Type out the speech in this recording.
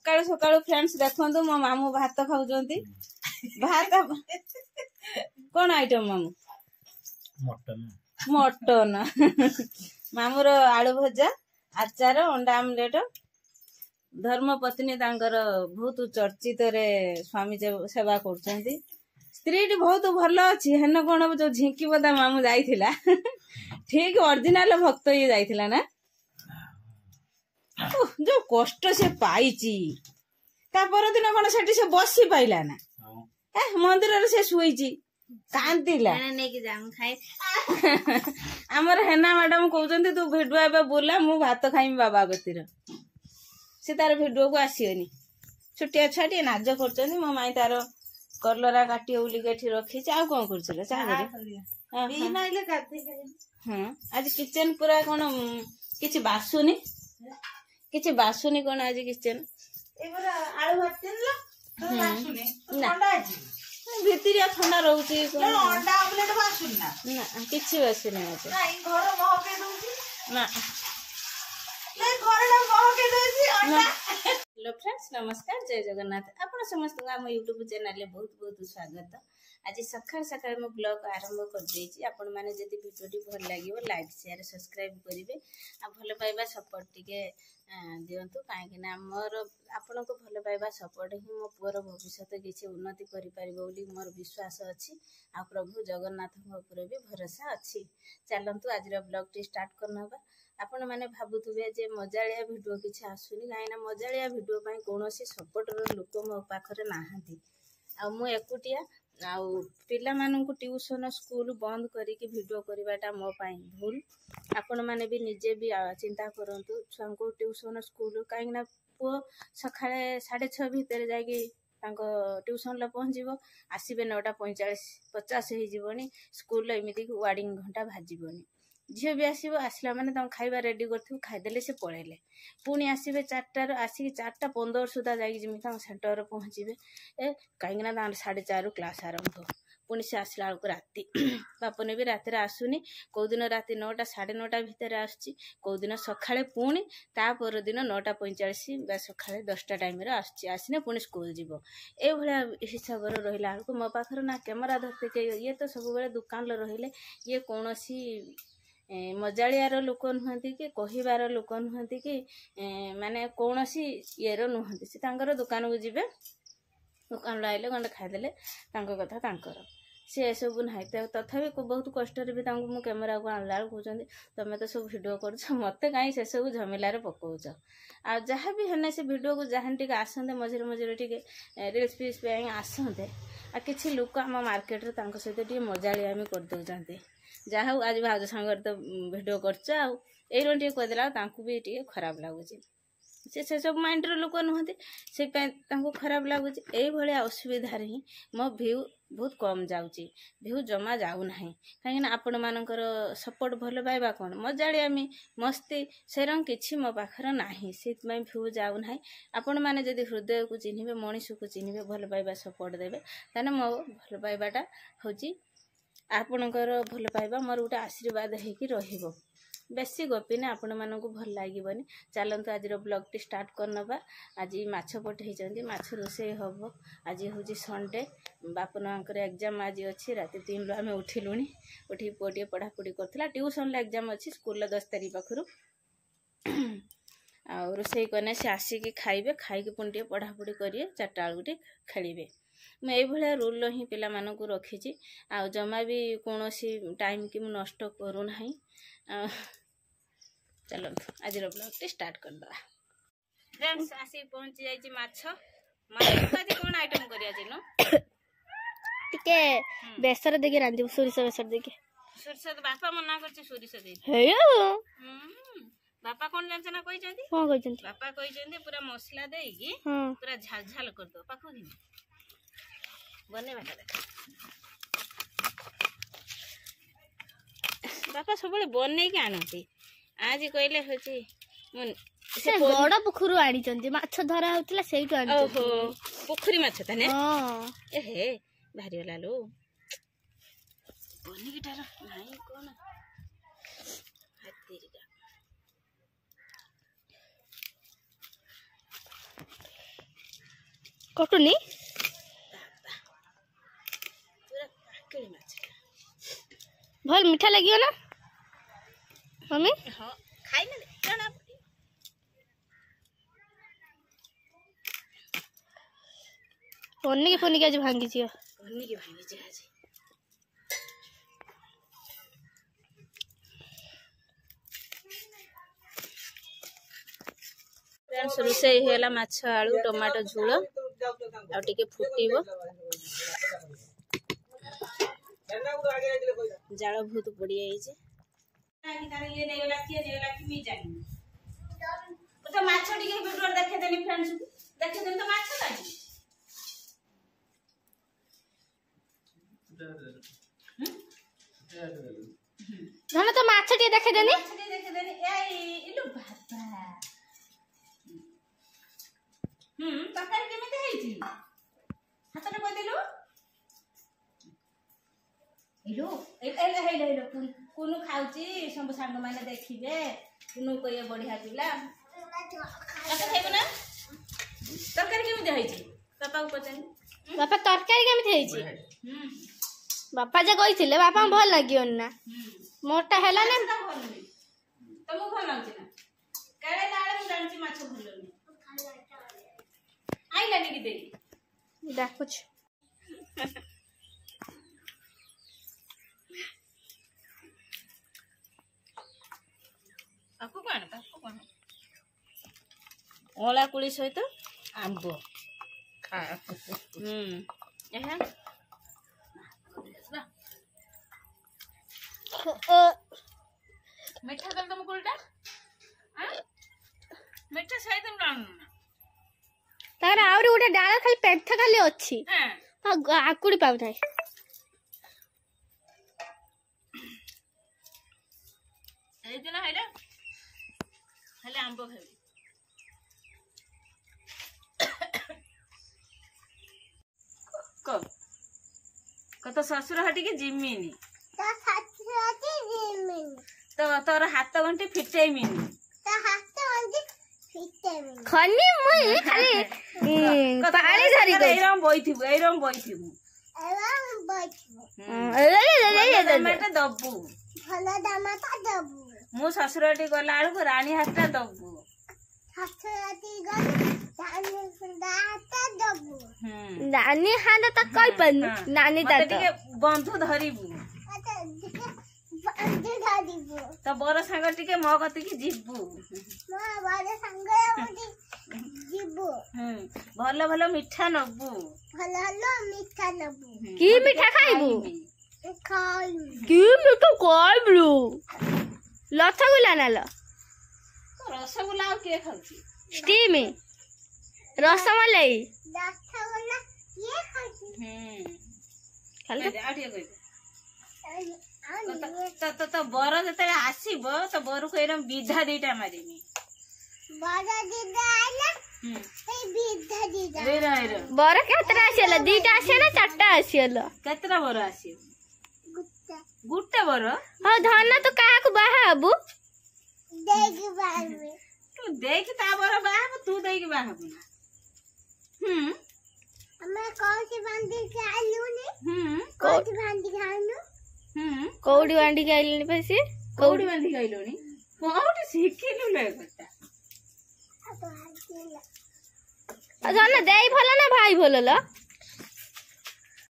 सकाळु सकाळु friends देखंतु मो मामू भात खाउजंती भात कोन आइटम मामू मटन मामूर आलू भजा आचार अंडा आमलेट धर्मपत्नी तांकर बहुत चर्चित रे स्वामी सेवा करछंती स्त्री बहुत भल अच्छी हेन कौन जो झिंकी बदा मामू जाइथिला ठीक ओरिजिनल भक्त ये जाइथिला ना जो कष्ट से पाइची ता पर दिन कोन सेठी से बसी पाइला ना मंदिर रे से सुईची कांतिला ने की जाम खाए हमर हेना मैडम कहउचंती तू भिडुआ बे बोला मु भात खाइम बाबा गतिर से तार भिडुआ को आसीओनी छुटिया छाटी नाज करचंती मो माई तार कलरा काटी उली केठी रखी आ कोन करछले चाहे बी नाइले काटे हां आज किचन पूरा कोन किछि बासुनी कोन आज किचन एबरा आलू भात तिनलो तो बासुनी ठंडा आजी भितरिया ठंडा रहउची ना अंडा आमलेट बासुन ना ना किछि बासुनी आज नाही घर महके दउची ना ले घरला महके दउची अंडा हेलो फ्रेंड्स नमस्कार जय जगन्नाथ आपण समस्त हम यूट्यूब चैनल ले बहुत बहुत स्वागत आज सकाळ सकाळ मो ब्लॉग आरंभ कर देछि आपण माने जदी वीडियोटी भल लागिवो लाइक शेयर सब्सक्राइब करिवे आ भल पाइबा सपोर्ट टिके दियंतु काहे कि ना मोर आपण को भल पाइबा सपोर्ट ही मो पुअर भविष्य किछि उन्नति करि परिबो बोली मोर विश्वास अछि आ प्रभु जगन्नाथ ऊपर भी भरोसा अछि चलंतु आज रो ब्लॉग टी स्टार्ट करनबा आपण माने भाबुथुबे जे मजालिया वीडियो किछि आसुनी काहे ना मजालिया वीडियो पई कोनोसी सपोर्ट रो लोक मो पाखरे नाहंती आ मु एकुटिया आ पिला माननकु ट्यूशन स्कूल बंद करिके वीडियो करबाटा मो पई भूल आपण माने भी निजे भी चिंता करंतु छुआंको ट्यूशन स्कूल काहे ना पो सखाळे 6:30 भीतर जागी तांको ट्यूशन ला पहुंचीबो आसीबे 9:45 50 हे जीवनी स्कूल एमिति वार्डिंग घंटा भाजीबोनी झील भी आसो आसला मैंने तुम खाइबा रेडी कर खाईदे से पलैले पुणी आसवे 4टार आसिक 4:15 सुधा जा सेन्टर पहुँचे ए कहीं 4:30 क्लास आरंभ पुणी से आसला बेलू राति बापने भी रातिर आसुनी कौ दिन राति 9टा 9:30 भितर आसुची कौ दिन सकाळे पुणी ता पर दिन 9:45 सकाळे 10टा टाइम आसने पुणी स्कूल जीव ए भलिया हिसाब रहिला बेलू मो पाखर ना कैमरा धरते ये तो सब बेले दुकान रहिले ये कौनसी मजालियार लोक नुहति कि कहिबार लोक नुहति कि माने कौनसी येर नुहति से तांकर दुकान को जीवे दुकान आइले गंडे खाइदेले तांको कथा तांकर से सब नाही तथापि बहुत कष्ट भी मु कैमेरा को आणला कहते तुम तो सब भिड कर मत कहीं से सब झमेलार पकाउच आ जहाँ भी है से भिड को जहाँ टे आसते मझे मझे टे रिल्स फिल्स आसते आ कि लोक आम मार्केट सहित टे मजालियामी करदे जहा आज भाज सांगर तो भिडियो कर कदेला भी टे खराब लगुच से सब माइंड लोक नुहति से खराब लगुच ये असुविधा ही मो भ्यू बहुत कम जाऊँगी भ्यू जमा जाऊना कहीं आपण मानकर सपोर्ट भल पाइबा कौन मजालियामी मस्ती से रंग किसी मो पाखर ना से भ्यू जाऊना आपण मैंने जदि हृदय को चिन्हे मनीष को चिन्हे भल पाइबा सपोर्ट देवे ताने मो भल पाइबाटा हूँ आपणकर भल पाइबा मोर गोटे आशीर्वाद होगी रहिबो बेसी गपी ना आपण मानक भल लागिबनी चलंतु आज ब्लॉग टी स्टार्ट करनबा आज माछ पठेइचंदी माछ रोसे हबो आज होजी संडे बापनकर एग्जाम आज अछि राति 3 रो हमें उठिलुनी उठी पोटी पढ़ा पढ़ी करथला ट्यूशन ला एग्जाम अछि स्कूल ला 10 तारिख पाखरु आ रोसे कने से आसीकी खाइबे खाइके पुंटी पढ़ा पढ़ी करिए 4टा बेलू खेलिबे मैं ये रूल ही पिला मानक रखी आ जमा भी कौन टाइम की नष्ट करूना चलो आज ब्लॉग टी स्टार्ट करदे फ्रेंड्स आसी पहुंची जाइए माछ आज कौन आइटम करिया टिके बेसर देके रांधी सोरिस बेसर देके सोरिस बापा मना करछि सोरिस दे हेयो बापा कौन जानछ ना कहि जंती हां कहि जंती बापा कहि जंती पूरा मसला देई पूरा झाल झाल कर दो पाखो दिन बने बाटा देख बापा सब बने के आनती आज कहले होची मन से बड़ पोखरु आनी चंती माछ धरा होतला सेइटो आनी ओहो पोखरी माछ तने हां ए हे भारी होला लो बने गिटार नाही कोन हातीरिका कटुनी पूरा पाकड़ी माछ भल मीठा लगियो ना मम्मी हां खाई ना जाना पन्नी के आज भांगी छियो पन्नी के भांगी छी आज फ्रेंड्स रोषेई होला माछ आलू टमाटो झोल आ टिके फुटीबो जाल बहुत बढ़िया है ये नेगला कि मी जानी तो माछ टिके वीडियो देखे देनी फ्रेंड्स देखे देनी तो माछ लागी धन तो माछटी देखे देनी ए इलो बाबा तरकारी केमिते हेछि हातरे कोइ देलु इलो हेलो कुनु खाउची सब सांग माने देखिबे कुनु कहिए बढ़िया पिला अच्छा खाइबो ना तरकारी केमिते हेछि पापा को पचन बापा तरकारी केमिते हेछि बापा जे कहिथिले बापा भल लागियो ना मोटा हैला ना तमो भल लागछि ना काले लाळे मु जानछि माछ भल नै आई लानी की देई देखुछ आपको कोन ओला कुली सहित आंबो खा एहा मीठा कर तुम कुलटा हां मीठा सहित लान तार आउरी उठे डाला खाली पेंथा खाली अछि हां आकुड़ी पाउ थाए ए दिन हैला खाली आंबो खाबी कत ससुर हटी के जिमिनी तो तोर हाथ घंटे फिटे मिनी खनी मुई खाली पानी धरी गई एरम बोइथिबु टमाटर दबु भला टमाटर दबु मु ससुरटी गला आलू रानी हाथटा दबु नानी हाथ तक कई पन नानी ता टिके बंधु धरिबु तो बर सांग टिके मो गति की जीबु भल भल मीठा नबु की मीठा खाइबू की मीठा खाइबू लथगुला ना ल रसगुल्ला के खाउची स्टीम रसमलाई खाली तो बर जते आसीबो तो बर को एरम विधा दीटा मारिमी बर केतरा आसियला दीटा आसियला चारटा आसियला केतरा बर आसी गुट्टा बर हां धन तो काहा को बाहाबू तू देख ता बर बाहाब तू देख बाहाब ना हमें कौन सी बांधी के आलू ने कौन सी बांधी के आलू कौड़ी बांधी के आइलनी पैसे कौड़ी बांधी गइलोनी कोउडी सिखिलु ले कता धन देई भला ना भाई भला ल